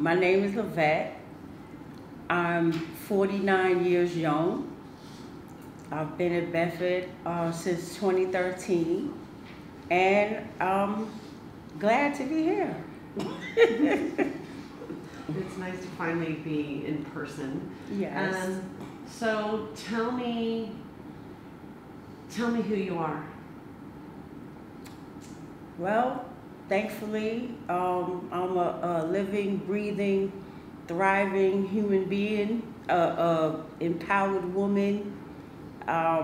My name is Lovette. I'm 49 years young. I've been at Bedford since 2013, and I'm glad to be here. It's nice to finally be in person. Yes. So tell me who you are. Well, thankfully, I'm a living, breathing, thriving human being, a empowered woman, a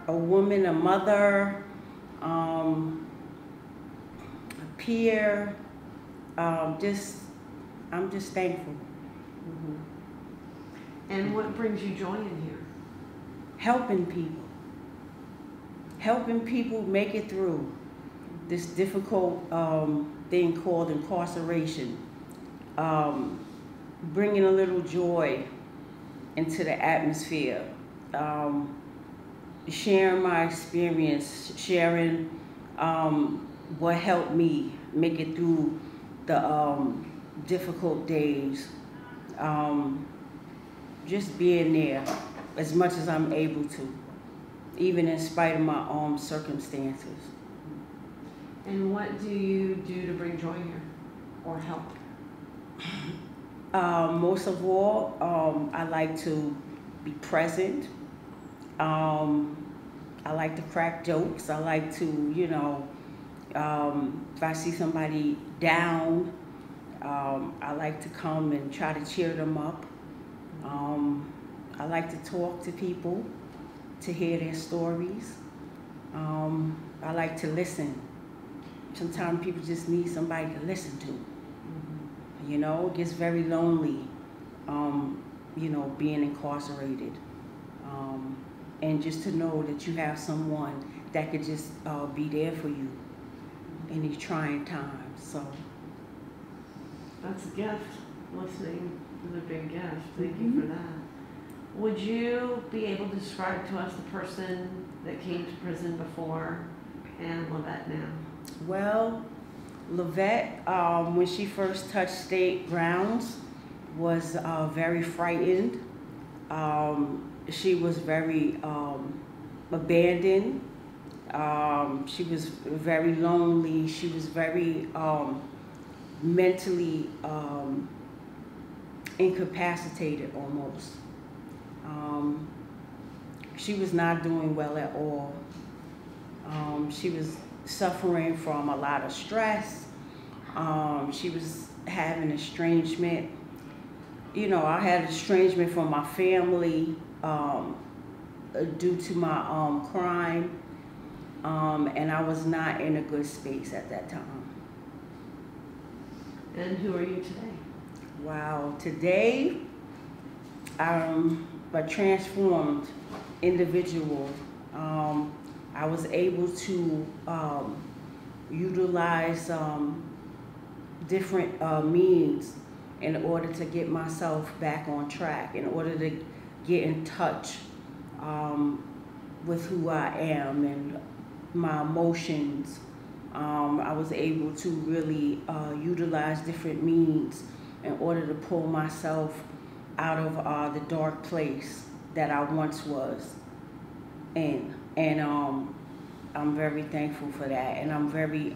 woman, a mother, a peer. I'm just thankful. Mm-hmm. And what brings you joy in here? Helping people make it through this difficult thing called incarceration. Bringing a little joy into the atmosphere. Sharing my experience, sharing what helped me make it through the difficult days. Just being there as much as I'm able to, even in spite of my own circumstances. And what do you do to bring joy here or help? Most of all, I like to be present. I like to crack jokes. I like to, if I see somebody down, I like to come and try to cheer them up. I like to talk to people, to hear their stories. I like to listen. Sometimes people just need somebody to listen to. Mm-hmm. It gets very lonely, being incarcerated. And just to know that you have someone that could just be there for you in these trying times. So that's a gift. Listening is a big gift. Thank Mm-hmm. you for that. Would you be able to describe to us the person that came to prison before and Lovette now? Well, Lovette, when she first touched state grounds, was very frightened. She was very abandoned. She was very lonely. She was very mentally incapacitated almost. She was not doing well at all. She was suffering from a lot of stress. She was having estrangement. I had estrangement from my family due to my crime, and I was not in a good space at that time. And who are you today? Wow, today I'm a transformed individual. I was able to utilize different means in order to get myself back on track, in order to get in touch with who I am and my emotions. I was able to really utilize different means in order to pull myself out of the dark place that I once was in. And I'm very thankful for that. And I'm very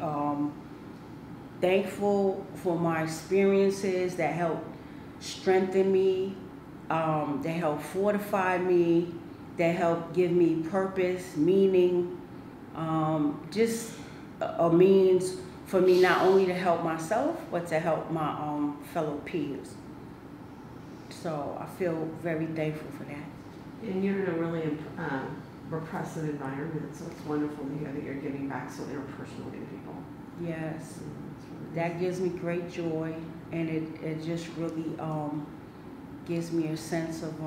thankful for my experiences that helped strengthen me, that helped fortify me, that helped give me purpose, meaning, just a means for me not only to help myself, but to help my fellow peers. So I feel very thankful for that. And you're in a really repressive environment, so it's wonderful to hear that you're giving back so interpersonally to people. Yes, that gives me great joy, and it just really gives me a sense of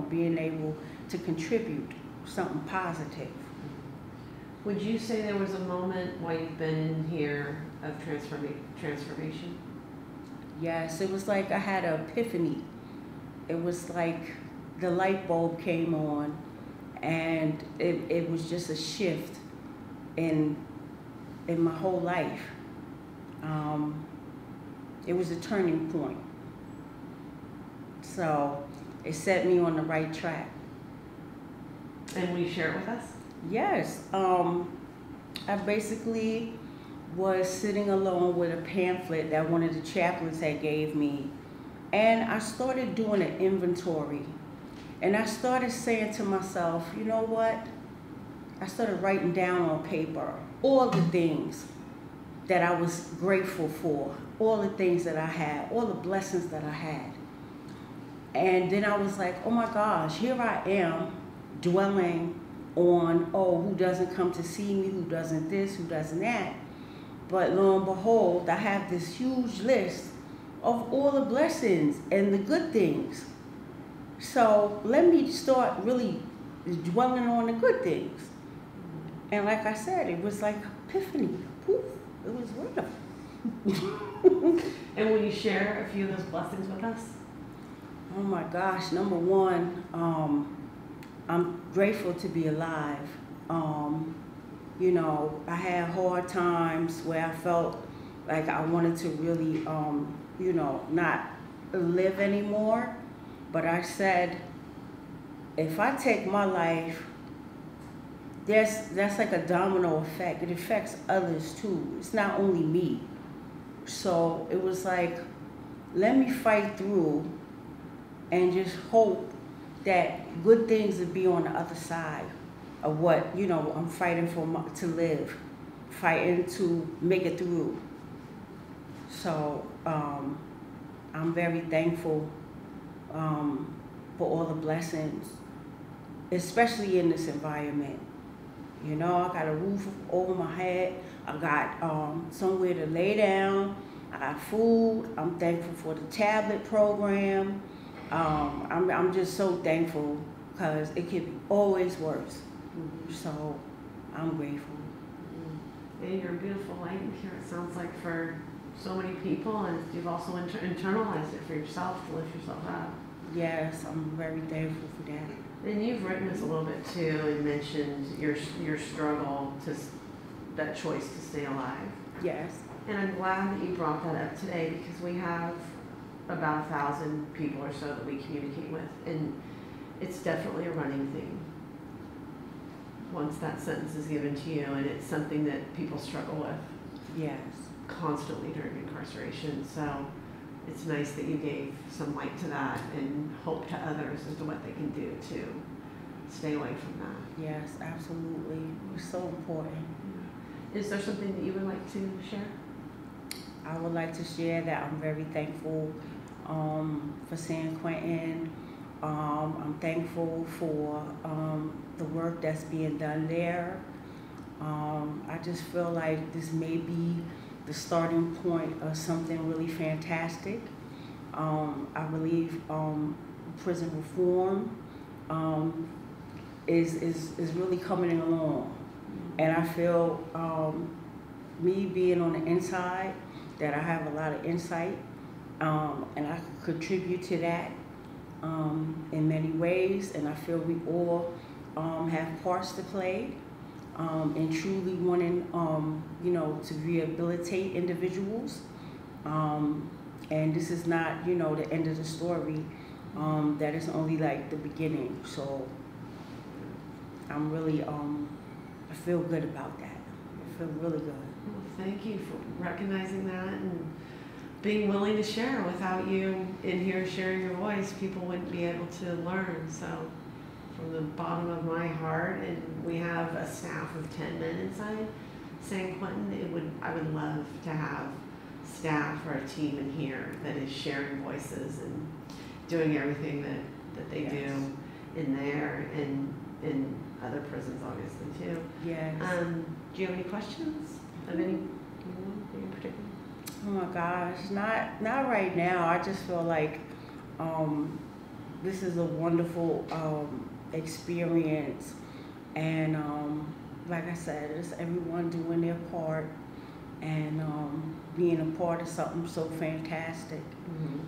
being able to contribute something positive. Would you say there was a moment while you've been in here of transformation? Yes, it was like I had an epiphany. It was like the light bulb came on, and it was just a shift in my whole life. It was a turning point. So it set me on the right track. And will you share it with us? Yes. I basically was sitting alone with a pamphlet that one of the chaplains had gave me. And I started doing an inventory. And I started saying to myself, you know what? I started writing down on paper all the things that I was grateful for, all the things that I had, all the blessings that I had. And then I was like, oh my gosh, here I am dwelling on, oh, who doesn't come to see me, who doesn't this, who doesn't that. But lo and behold, I have this huge list of all the blessings and the good things. So let me start really dwelling on the good things. And like I said, it was like epiphany. Poof, it was wonderful. And will you share a few of those blessings with us? Oh my gosh, number one, I'm grateful to be alive. You know, I had hard times where I felt like I wanted to really, you know, not live anymore. But I said, if I take my life, that's like a domino effect. It affects others too. It's not only me. So it was like, let me fight through and just hope that good things will be on the other side of what, you know, I'm fighting for to live, fighting to make it through. So I'm very thankful for all the blessings, especially in this environment. You know, I got a roof over my head. I got somewhere to lay down. I got food. I'm thankful for the tablet program. I'm just so thankful because it could be always worse. So I'm grateful. And you're a beautiful light here, it sounds like, for so many people, and you've also internalized it for yourself to lift yourself up. Yes, I'm very thankful for that. And you've written us a little bit too and mentioned your struggle that choice to stay alive. Yes. And I'm glad that you brought that up today, because we have about 1,000 people or so that we communicate with, and it's definitely a running thing once that sentence is given to you, and it's something that people struggle with. Yes. Constantly during incarceration. So it's nice that you gave some light to that and hope to others as to what they can do to stay away from that. Yes, absolutely. It's so important. Is there something that you would like to share? I would like to share that I'm very thankful for San Quentin. I'm thankful for the work that's being done there. I just feel like this may be the starting point of something really fantastic. I believe prison reform is really coming along. And I feel me being on the inside, that I have a lot of insight, and I can contribute to that in many ways. And I feel we all have parts to play in truly wanting, you know, to rehabilitate individuals. And this is not, you know, the end of the story. That is only like the beginning. So I'm really, I feel good about that. I feel really good. Well, thank you for recognizing that and being willing to share. Without you in here sharing your voice, people wouldn't be able to learn. So from the bottom of my heart, and we have a staff of 10 men inside San Quentin, I would love to have staff or a team in here that is sharing voices and doing everything that they do in there and in other prisons, obviously, too. Yes. Do you have any questions of any in particular? Oh my gosh, not right now. I just feel like this is a wonderful experience, and like I said, it's everyone doing their part and being a part of something so fantastic.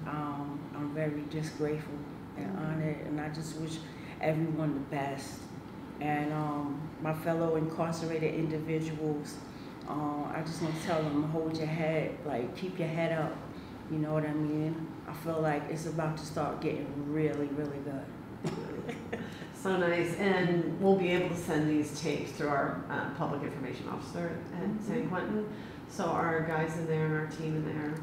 I'm very just grateful and honored, and I just wish everyone the best. And my fellow incarcerated individuals, I just want to tell them, hold your head, like keep your head up, You know what I mean? I feel like it's about to start getting really, really good. So nice. And we'll be able to send these tapes through our public information officer at San Quentin. So our guys in there and our team in there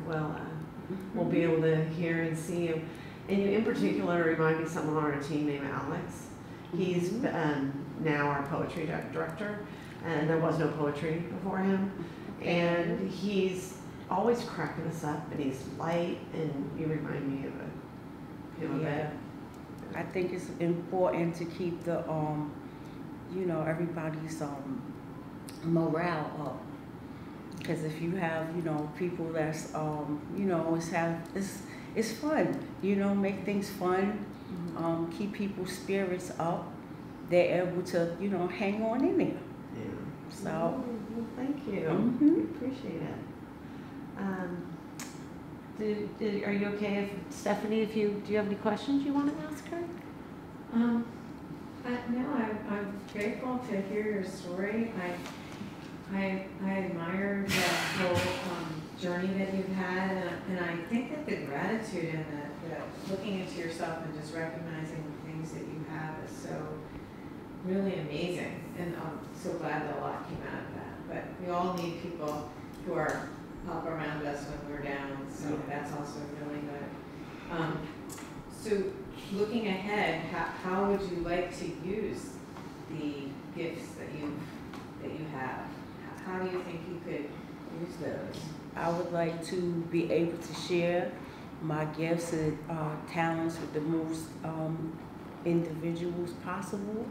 will be able to hear and see you. And you in particular remind me of someone on our team named Alex. He's now our poetry director, and there was no poetry before him. And he's always cracking us up, and he's light, and you remind me of him a bit. I think it's important to keep the you know, everybody's morale up. Because if you have, you know, people that's you know, it's fun, you know, make things fun, keep people's spirits up, they're able to, you know, hang on in there. Yeah. So well, thank you. We appreciate it. Are you okay if Stephanie, do you have any questions you want to ask her? No, I'm grateful to hear your story. I admire the whole journey that you've had, and I think that the gratitude and the looking into yourself and just recognizing the things that you have is so really amazing, and I'm so glad that a lot came out of that. But we all need people who are up around us when we're down, so that's also really good. So looking ahead, how would you like to use the gifts that you have? How do you think you could use those? I would like to be able to share my gifts and talents with the most individuals possible.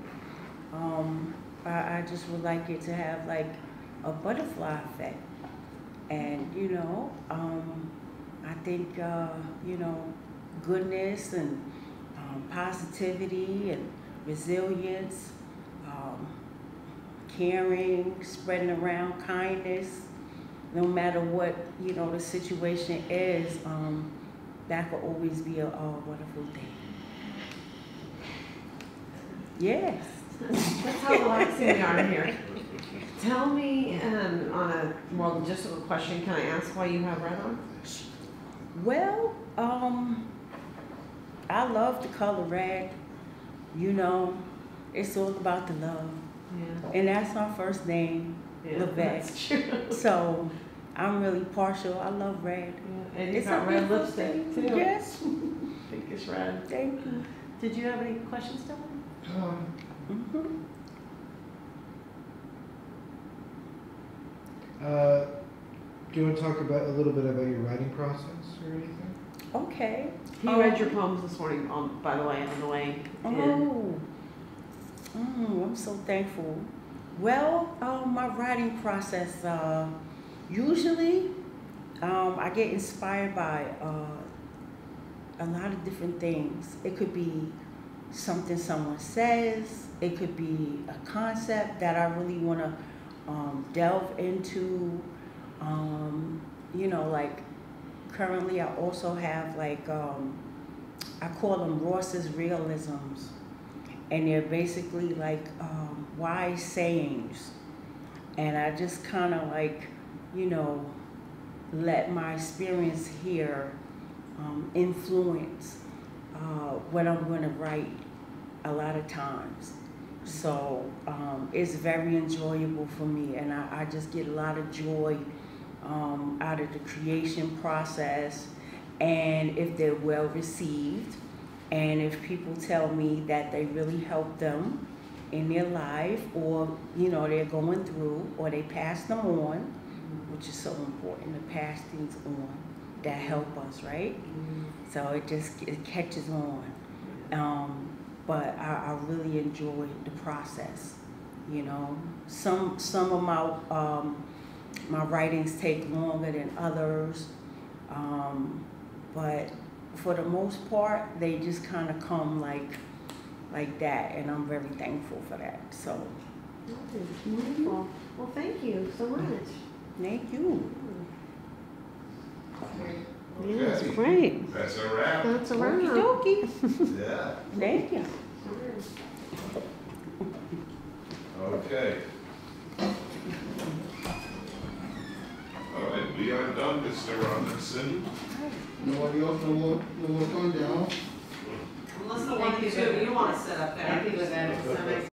I just would like it to have like a butterfly effect. And, you know, I think, you know, goodness and positivity and resilience, caring, spreading around kindness, no matter what, you know, the situation is, that could always be a wonderful thing. Yes. That's how relaxing we are here. Tell me, on a more logistical question, can I ask why you have red on? Well, I love the color red. You know, it's all about the love. Yeah. And that's my first name, Lovette. That's true. So I'm really partial. I love red. Yeah. And you It's got a red beautiful lipstick thing. too. Yes. Pinkish red. Thank you. Did you have any questions, Dylan? Do you want to talk about a little bit about your writing process or anything? Okay. He read your poems this morning, by the way, on the way in. I'm so thankful. Well, my writing process, usually I get inspired by a lot of different things. It could be something someone says. It could be a concept that I really want to delve into. You know, like currently I also have like, I call them Ross's realisms. And they're basically like wise sayings. And I just kind of like, you know, let my experience here influence what I'm going to write a lot of times. So it's very enjoyable for me, and I just get a lot of joy out of the creation process. And if they're well received, and if people tell me that they really help them in their life, or, you know, they're going through, or they pass them on, which is so important to pass things on that help us, right? So it catches on. But I really enjoy the process, you know. Some of my writings take longer than others, but for the most part, they just kind of come like that, and I'm very thankful for that. So. Wonderful. Well, thank you so much. Thank you. Yeah, that's great. That's a wrap. That's a wrap. Okie dokie. Yeah. Thank you. Okay. All right, we are done, Mr. Robinson. Nobody else, no more coming down. Unless the one and two, you want to sit up there. Thank you, Lovette. It's so nice